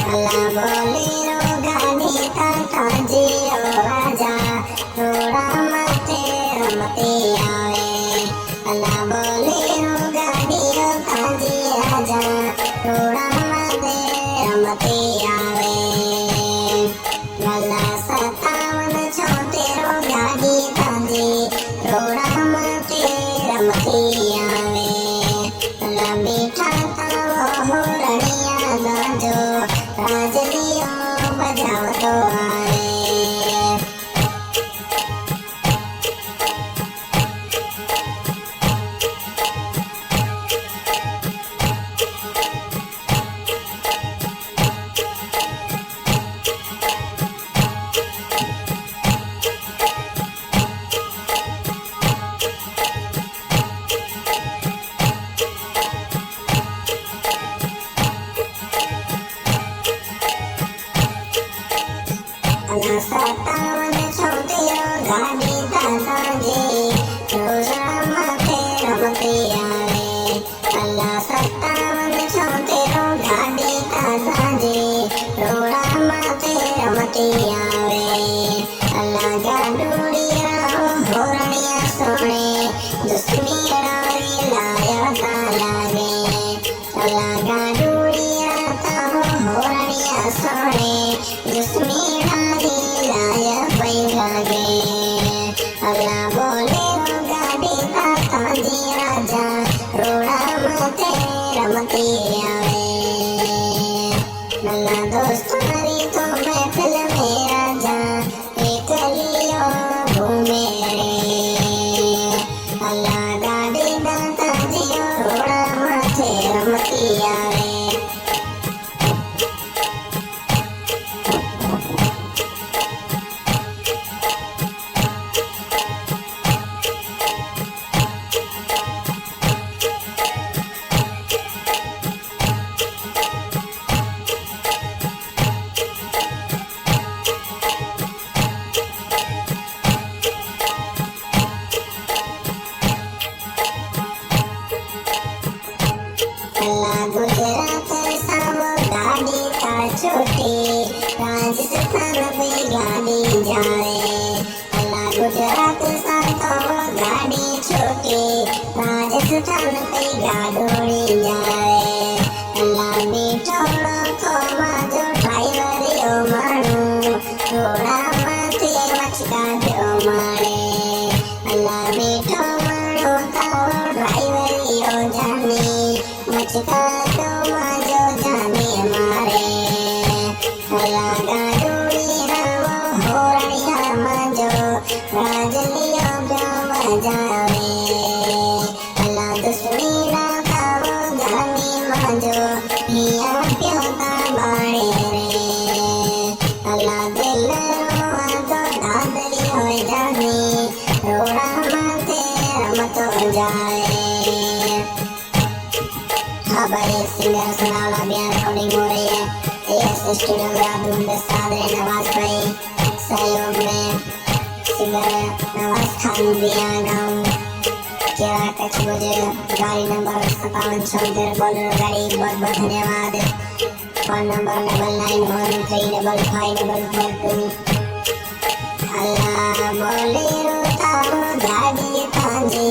अल्लाह Bolero गाड़ी ताता जियो राजा थोड़ा मते रमते आवे। अल्लाह बोलेरो गाड़ी ताता जियो राजा थोड़ा मते रमते आवे। अल्लाह 57 छोतेरो गाड़ी ताजी थोड़ा मते रमते आवे। अल्लाह मीठा तावो होरनिया गाजो राजलियो बजावतो आवे। अल्लाह 57 छोतेरो गाड़ी ताता जी थोड़ा मते रमते आवे। अल्लाह 57 छोतेरो गाड़ी ताता जी थोड़ा मते रमते आवे। अल्लाह गाडूड़िया होरनिया सोने दुश्मीरा लायता लागे। अल्लाह गाडूड़िया तावो होरनिया सोने दुश्मीरा लागे। अल्लाह बोलेरो गाड़ी ताता जी राजा रोड़ा मते रमते आवे। अल्लाह दोस्तारी तो महफिल में राजा एक लियो घूमे रे। अल्लाह गाड़ी ताता जी रोड़ा मते रमते आवे। अल्लाह गुजरात सावो गाड़ी ता छोटी राजस्थान पे गाड़ी जाए। अल्लाह गुजरात सावो गाड़ी छोटी राजस्थान पे गाडोड़ी जाए। अल्लाह मीठो तो माजो ड्राइवरियो मानू थोड़ा मते मचका दो मारे। अल्लाह मीठो मानो तावो ड्राइवरियो जाने मचका तो माजो जाने मारे। अल्लाह गाडूड़ी रावो होरनिया माजो राजलियो ब्यो बजावे। अल्लाह दुश्मीरा तावो जाने माजो हिया प्यो ता बाड़े रे। अल्लाह दिलरो आदो दादरी हो जाने रोड़ा माते रमतो जाए। भाई सिंगर सनाउल्ला बिया रिकॉर्डिंग हो रही है। एस स्टूडियो ग्राम सादे नवाज भाई सहयोग में सिंगर नवाज खान बिया गाँव केरा कच्छ मुझे गाड़ी नंबर 57 छोतेरो बोलेरो गाड़ी बहुत बहुत धन्यवाद। Phone number 9913555542। अल्लाह बोलेरो तावो गाड़ी ताजी